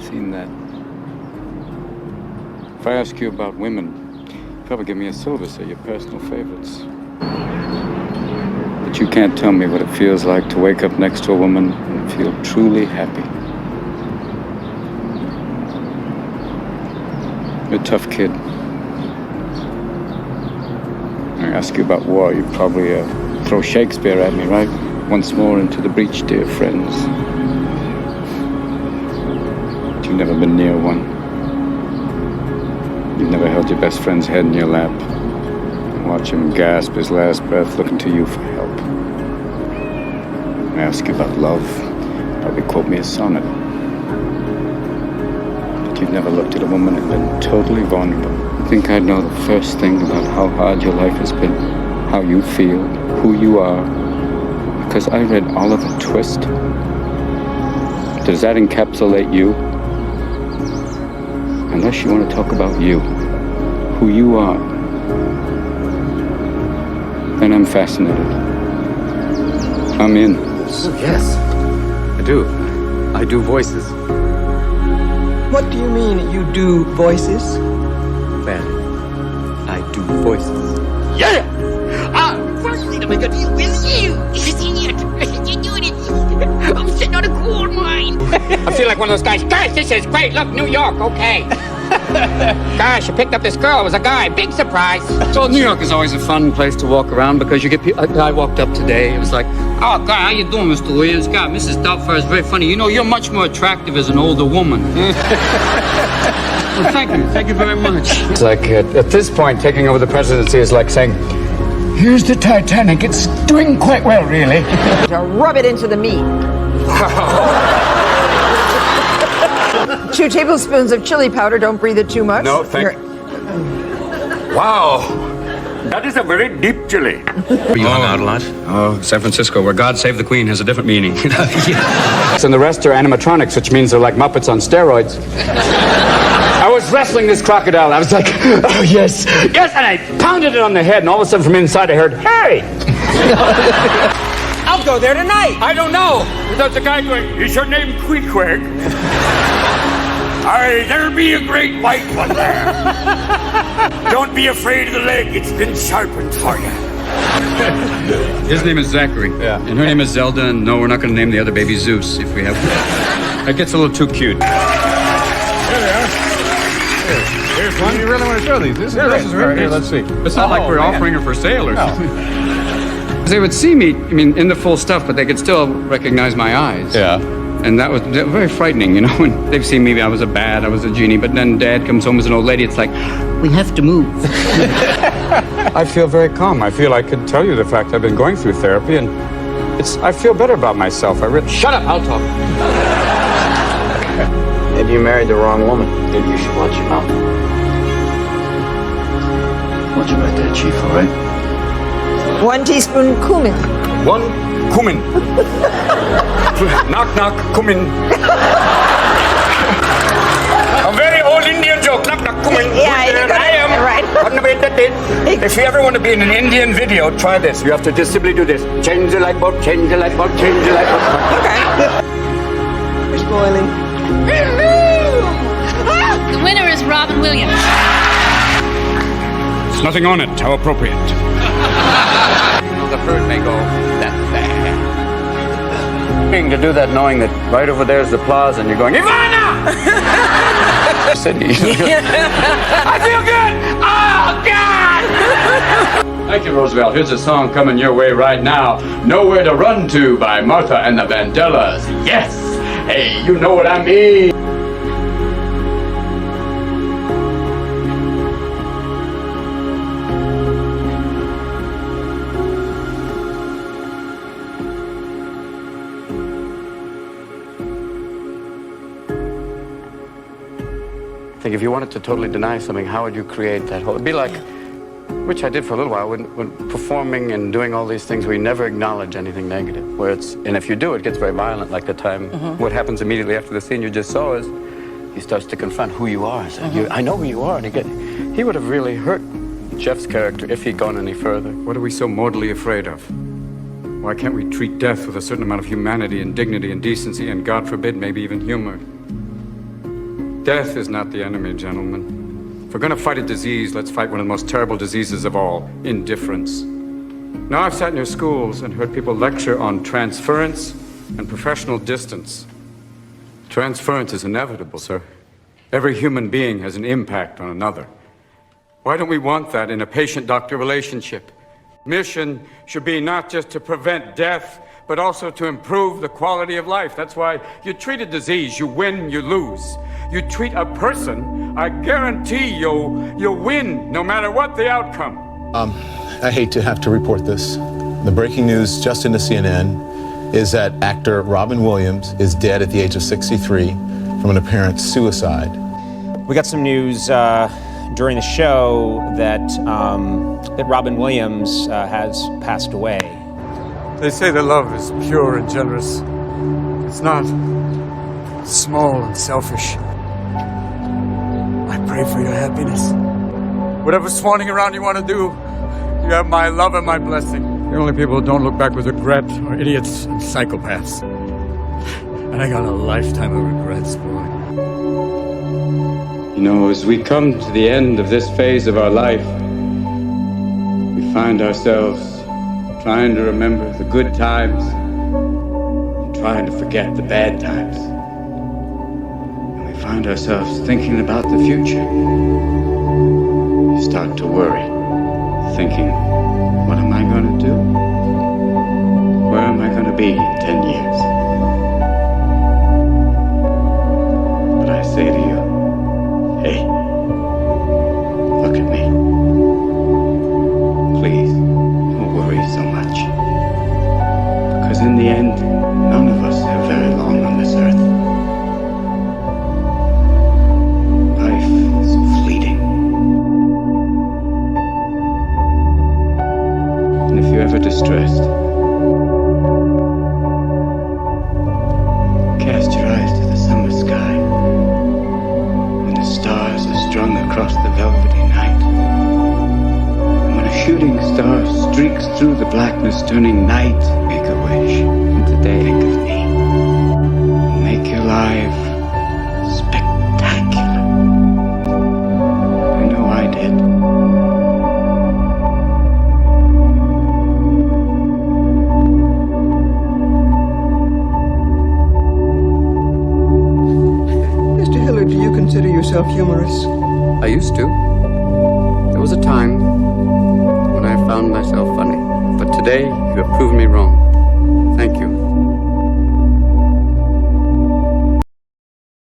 Seen that. If I ask you about women, you'll probably give me a syllabus of your personal favorites. But you can't tell me what it feels like to wake up next to a woman and feel truly happy. You're a tough kid. I ask you about war, you'd probably throw Shakespeare at me, right? Once more into the breach, dear friends. But you've never been near one. You've never held your best friend's head in your lap and watch him gasp his last breath looking to you for help. I ask you about love, probably quote me a sonnet. But you've never looked at a woman and been totally vulnerable. I think I'd know the first thing about how hard your life has been, how you feel, who you are, because I read Oliver Twist. Does that encapsulate you? Unless you want to talk about you, who you are, then I'm fascinated. I'm in. Oh, yes, I do. I do voices. What do you mean you do voices? Man, I do voices. Yeah! Firstly to make a deal with you, idiot! You do it! I'm sitting on a gold mine! I feel like one of those guys. Guys, this is great! Look, New York, okay. Gosh, I picked up this girl. It was a guy. Big surprise. Well, New York is always a fun place to walk around because you get people. A guy walked up today. It was like, "Oh, God, how you doing, Mr. Williams? God, Mrs. Doubtfire is very funny. You know, you're much more attractive as an older woman." Well, thank you very much. It's like at this point, taking over the presidency is like saying, "Here's the Titanic. It's doing quite well, really." To rub it into the meat. 2 tablespoons of chili powder. Don't breathe it too much. No, thank you. Wow. That is a very deep chili. Were you hung out a lot? Oh, San Francisco, where God Save the Queen has a different meaning. And the rest are animatronics, which means they're like Muppets on steroids. I was wrestling this crocodile. I was like, "Oh, yes, yes," and I pounded it on the head, and all of a sudden from inside I heard, "Hey!" I'll go there tonight. I don't know. There's a guy going, "Is your name Queequeg?" Aye, there be a great white one there. Don't be afraid of the leg. It's been sharpened for you. His name is Zachary. Yeah. And her name is Zelda. And no, we're not going to name the other baby Zeus if we have. That gets a little too cute. Here's one. You really want to show these? This is great. Here, let's see. It's not like we're offering her for sale or something. They would see me, I mean, in the full stuff, but they could still recognize my eyes. Yeah. And that was very frightening, you know, when they've seen me, I was a genie, but then Dad comes home as an old lady, it's like, we have to move. I feel very calm. I feel I could tell you the fact I've been going through therapy, and I feel better about myself. Shut up, I'll talk. Maybe you married the wrong woman. Maybe you should watch your mouth. Watch it right there, Chief, all right? 1 teaspoon cumin. 1 cumin. Knock, knock, cumin. A very old Indian joke. Knock, knock, cumin. Yeah, There I am. right. If you ever want to be in an Indian video, try this. You have to just simply do this. Change the light bulb, change the light bulb, change the light bulb. Okay. We're spoiling. The winner is Robin Williams. There's nothing on it. How appropriate. The bird may go, that's bad. To do that knowing that right over there's the plaza and you're going, Ivana! Sydney. I feel good! Oh, God! Thank you, Roosevelt. Here's a song coming your way right now. Nowhere to Run To by Martha and the Vandellas. Yes! Hey, you know what I mean. I think if you wanted to totally deny something, how would you create that whole... It'd be like, which I did for a little while, when performing and doing all these things, we never acknowledge anything negative. And if you do, it gets very violent, like the time, what happens immediately after the scene you just saw is, he starts to confront who you are. I know who you are. And he would have really hurt Jeff's character if he'd gone any further. What are we so mortally afraid of? Why can't we treat death with a certain amount of humanity and dignity and decency and, God forbid, maybe even humor? Death is not the enemy, gentlemen. If we're gonna fight a disease, let's fight one of the most terrible diseases of all, indifference. Now, I've sat in your schools and heard people lecture on transference and professional distance. Transference is inevitable, sir. Every human being has an impact on another. Why don't we want that in a patient-doctor relationship? Mission should be not just to prevent death, but also to improve the quality of life. That's why you treat a disease, you win, you lose. You treat a person, I guarantee you'll win, no matter what the outcome. I hate to have to report this. The breaking news just into CNN is that actor Robin Williams is dead at the age of 63 from an apparent suicide. We got some news during the show that Robin Williams has passed away. They say that love is pure and generous. It's not small and selfish. I pray for your happiness. Whatever swanning around you want to do, you have my love and my blessing. The only people who don't look back with regret are idiots and psychopaths. And I got a lifetime of regrets, boy. You know, as we come to the end of this phase of our life, we find ourselves trying to remember the good times and trying to forget the bad times. And we find ourselves thinking about the future. You start to worry, thinking, what am I going to do? Where am I going to be in 10 years? But I say to you, hey, look at me. Please, don't worry so much. Because in the end, none of us have very long on this earth. Life is fleeting. And if you're ever distressed, cast your eyes to the summer sky. When the stars are strung across the velvety night. And when a shooting star streaks through the blackness, turning night, make a wish. And today, think of me. Make your life spectacular. I know I did. Mr. Hiller, do you consider yourself humorous? I used to. There was a time when I found myself funny. But today, you have proven me wrong. Thank you.